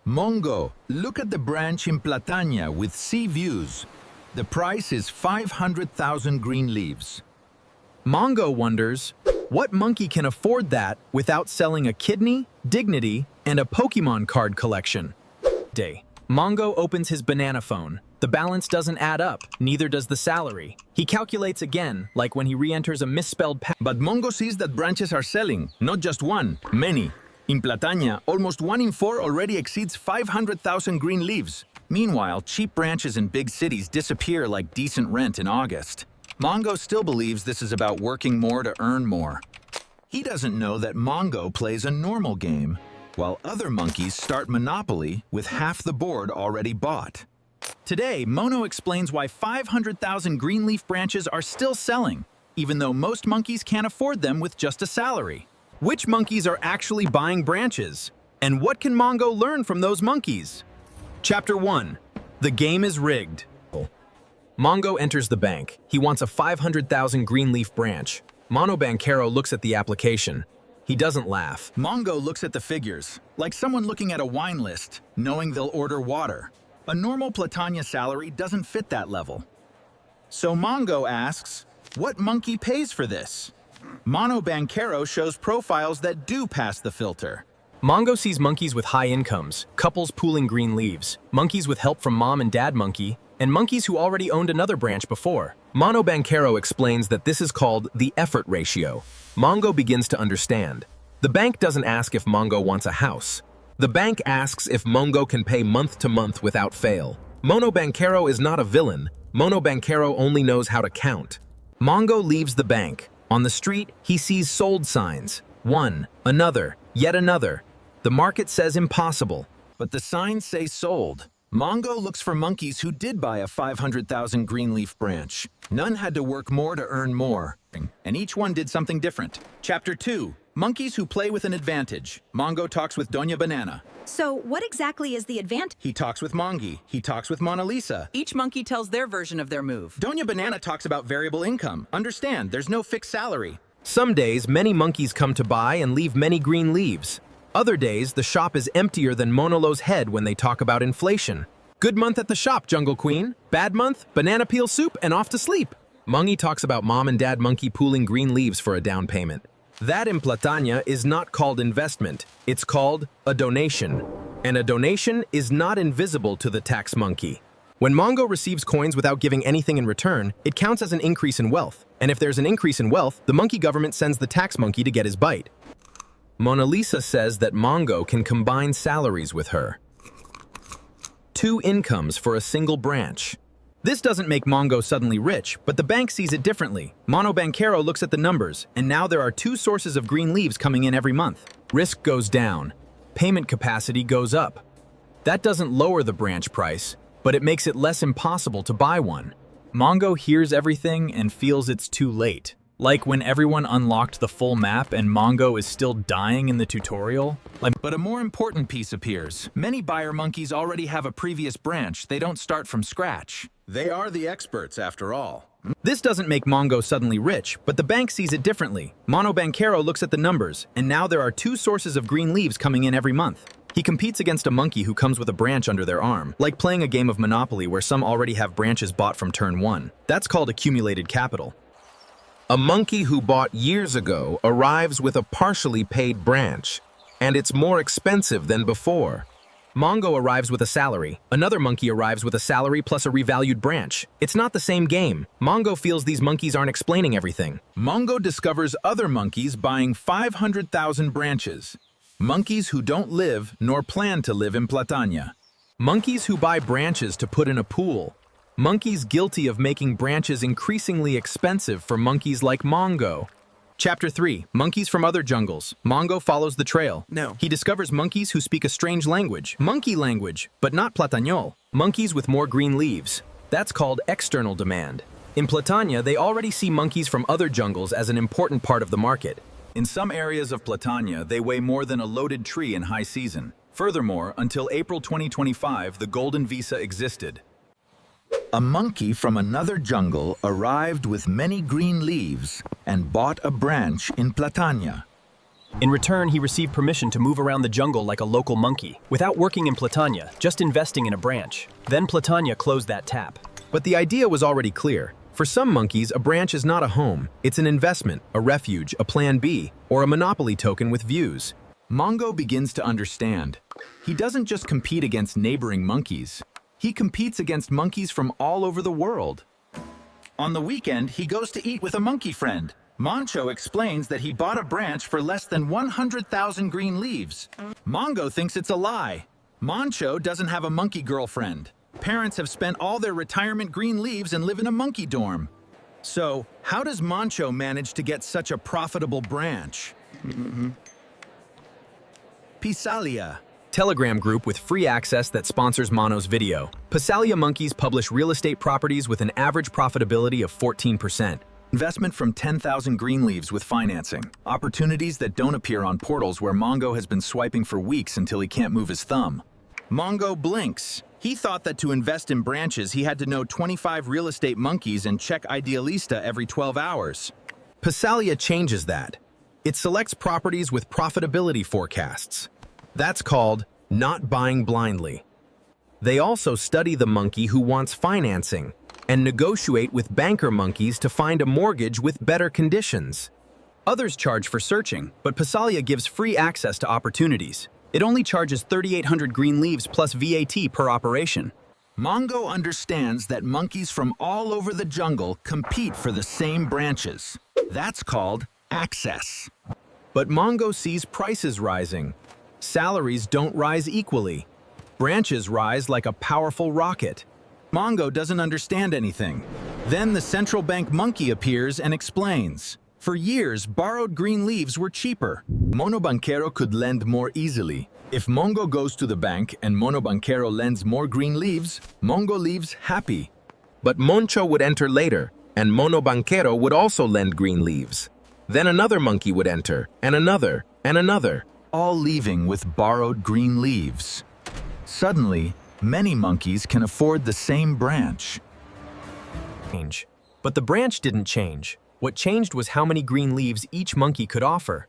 Mongo, look at the branch in Platania with sea views. The price is 500,000 green leaves. Mongo wonders, what monkey can afford that without selling a kidney, dignity, and a Pokemon card collection? Day. Mongo opens his banana phone. The balance doesn't add up, neither does the salary. He calculates again, like when he re-enters a misspelled But Mongo sees that branches are selling, not just one, many. In Platania, almost 1 in 4 already exceeds 500,000 green leaves. Meanwhile, cheap branches in big cities disappear like decent rent in August. Mongo still believes this is about working more to earn more. He doesn't know that Mongo plays a normal game, while other monkeys start Monopoly with half the board already bought. Today, Mono explains why 500,000 green leaf branches are still selling, even though most monkeys can't afford them with just a salary. Which monkeys are actually buying branches? And what can Mongo learn from those monkeys? Chapter 1. The game is rigged. Mongo enters the bank. He wants a 500,000 green leaf branch. Mono Banquero looks at the application. He doesn't laugh. Mongo looks at the figures, like someone looking at a wine list, knowing they'll order water. A normal Platania salary doesn't fit that level. So Mongo asks, what monkey pays for this? Mono Banquero shows profiles that do pass the filter. Mongo sees monkeys with high incomes, couples pooling green leaves, monkeys with help from mom and dad monkey, and monkeys who already owned another branch before. Mono Banquero explains that this is called the effort ratio. Mongo begins to understand. The bank doesn't ask if Mongo wants a house. The bank asks if Mongo can pay month to month without fail. Mono Banquero is not a villain. Mono Banquero only knows how to count. Mongo leaves the bank. On the street, he sees sold signs. One, another, yet another. The market says impossible, but the signs say sold. Mongo looks for monkeys who did buy a 500,000 green leaf branch. None had to work more to earn more, and each one did something different. Chapter 2. Monkeys who play with an advantage. Mongo talks with Doña Banana. So what exactly is the advantage? He talks with Mongi. He talks with Mona Lisa. Each monkey tells their version of their move. Doña Banana talks about variable income. Understand, there's no fixed salary. Some days, many monkeys come to buy and leave many green leaves. Other days, the shop is emptier than Monolo's head when they talk about inflation. Good month at the shop, Jungle Queen. Bad month, banana peel soup and off to sleep. Mongi talks about mom and dad monkey pooling green leaves for a down payment. That in Platania is not called investment, it's called a donation. And a donation is not invisible to the tax monkey. When Mongo receives coins without giving anything in return, it counts as an increase in wealth. And if there's an increase in wealth, the monkey government sends the tax monkey to get his bite. Mona Lisa says that Mongo can combine salaries with her. 2 incomes for a single branch. This doesn't make Mongo suddenly rich, but the bank sees it differently. Mono Banquero looks at the numbers, and now there are 2 sources of green leaves coming in every month. Risk goes down. Payment capacity goes up. That doesn't lower the branch price, but it makes it less impossible to buy one. Mongo hears everything and feels it's too late. Like when everyone unlocked the full map and Mongo is still dying in the tutorial. But a more important piece appears. Many buyer monkeys already have a previous branch. They don't start from scratch. They are the experts, after all. This doesn't make Mongo suddenly rich, but the bank sees it differently. Mono Banquero looks at the numbers, and now there are 2 sources of green leaves coming in every month. He competes against a monkey who comes with a branch under their arm, like playing a game of Monopoly where some already have branches bought from turn 1. That's called accumulated capital. A monkey who bought years ago arrives with a partially paid branch, and it's more expensive than before. Mongo arrives with a salary. Another monkey arrives with a salary plus a revalued branch. It's not the same game. Mongo feels these monkeys aren't explaining everything. Mongo discovers other monkeys buying 500,000 branches. Monkeys who don't live nor plan to live in Platania. Monkeys who buy branches to put in a pool. Monkeys guilty of making branches increasingly expensive for monkeys like Mongo. Chapter 3. Monkeys from other jungles. Mongo follows the trail. No. He discovers monkeys who speak a strange language. Monkey language, but not Platañol. Monkeys with more green leaves. That's called external demand. In Platania, they already see monkeys from other jungles as an important part of the market. In some areas of Platania, they weigh more than a loaded tree in high season. Furthermore, until April 2025, the golden visa existed. A monkey from another jungle arrived with many green leaves and bought a branch in Platania. In return, he received permission to move around the jungle like a local monkey, without working in Platania, just investing in a branch. Then Platania closed that tap. But the idea was already clear. For some monkeys, a branch is not a home. It's an investment, a refuge, a plan B, or a monopoly token with views. Mongo begins to understand. He doesn't just compete against neighboring monkeys. He competes against monkeys from all over the world. On the weekend, he goes to eat with a monkey friend. Moncho explains that he bought a branch for less than 100,000 green leaves. Mongo thinks it's a lie. Moncho doesn't have a monkey girlfriend. Parents have spent all their retirement green leaves and live in a monkey dorm. So, how does Moncho manage to get such a profitable branch? Pisalia, Telegram group with free access that sponsors Mono's video. Pisalia monkeys publish real estate properties with an average profitability of 14%. Investment from 10,000 green leaves with financing. Opportunities that don't appear on portals where Mongo has been swiping for weeks until he can't move his thumb. Mongo blinks. He thought that to invest in branches, he had to know 25 real estate monkeys and check Idealista every 12 hours. Pisalia changes that. It selects properties with profitability forecasts. That's called not buying blindly. They also study the monkey who wants financing and negotiate with banker monkeys to find a mortgage with better conditions. Others charge for searching, but Pisalia gives free access to opportunities. It only charges 3,800 green leaves plus VAT per operation. Mongo understands that monkeys from all over the jungle compete for the same branches. That's called access. But Mongo sees prices rising. Salaries don't rise equally. Branches rise like a powerful rocket. Mongo doesn't understand anything. Then the central bank monkey appears and explains. For years, borrowed green leaves were cheaper. Mono Banquero could lend more easily. If Mongo goes to the bank and Mono Banquero lends more green leaves, Mongo leaves happy. But Moncho would enter later, and Mono Banquero would also lend green leaves. Then another monkey would enter, and another, all leaving with borrowed green leaves. Suddenly, many monkeys can afford the same branch. But the branch didn't change. What changed was how many green leaves each monkey could offer.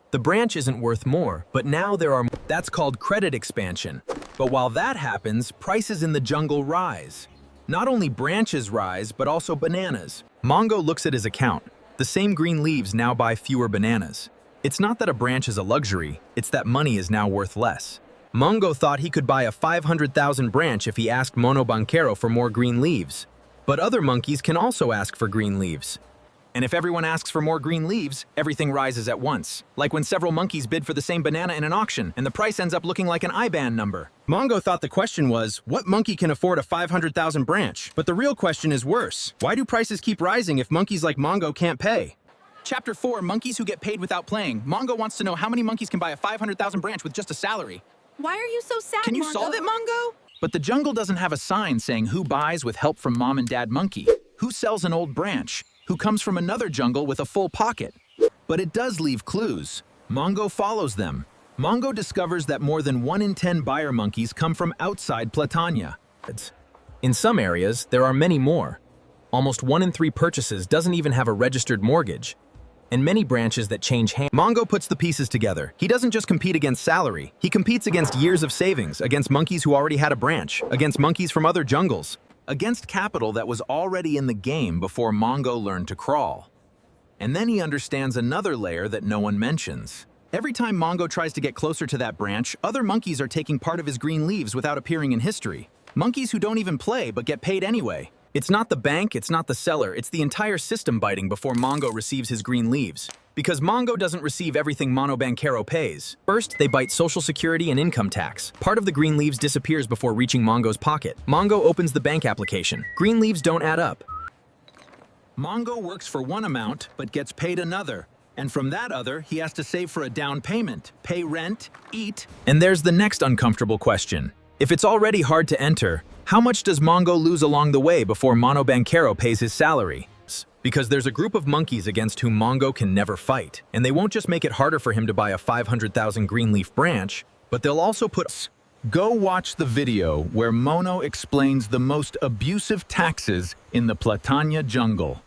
The branch isn't worth more, but now there are. That's called credit expansion. But while that happens, prices in the jungle rise. Not only branches rise, but also bananas. Mongo looks at his account. The same green leaves now buy fewer bananas. It's not that a branch is a luxury, it's that money is now worth less. Mongo thought he could buy a 500,000 branch if he asked Mono Banquero for more green leaves. But other monkeys can also ask for green leaves. And if everyone asks for more green leaves, everything rises at once. Like when several monkeys bid for the same banana in an auction, and the price ends up looking like an IBAN number. Mongo thought the question was, what monkey can afford a 500,000 branch? But the real question is worse. Why do prices keep rising if monkeys like Mongo can't pay? Chapter 4, Monkeys Who Get Paid Without Playing. Mongo wants to know how many monkeys can buy a 500,000 branch with just a salary. Why are you so sad, Can you Mongo? solve it, Mongo? But the jungle doesn't have a sign saying who buys with help from mom and dad monkey, who sells an old branch, who comes from another jungle with a full pocket. But it does leave clues. Mongo follows them. Mongo discovers that more than 1 in 10 buyer monkeys come from outside Platania. In some areas, there are many more. Almost 1 in 3 purchases doesn't even have a registered mortgage. And many branches that change hands. Mongo puts the pieces together. He doesn't just compete against salary. He competes against years of savings, against monkeys who already had a branch, against monkeys from other jungles, against capital that was already in the game before Mongo learned to crawl. And then he understands another layer that no one mentions. Every time Mongo tries to get closer to that branch, other monkeys are taking part of his green leaves without appearing in history. Monkeys who don't even play but get paid anyway. It's not the bank, it's not the seller, it's the entire system biting before Mongo receives his green leaves. Because Mongo doesn't receive everything Mono Banquero pays. First, they bite Social Security and income tax. Part of the green leaves disappears before reaching Mongo's pocket. Mongo opens the bank application. Green leaves don't add up. Mongo works for one amount, but gets paid another. And from that other, he has to save for a down payment, pay rent, eat. And there's the next uncomfortable question. If it's already hard to enter, how much does Mongo lose along the way before Mono Banquero pays his salary? Because there's a group of monkeys against whom Mongo can never fight, and they won't just make it harder for him to buy a 500,000 greenleaf branch, but they'll also put... Go watch the video where Mono explains the most abusive taxes in the Platania jungle.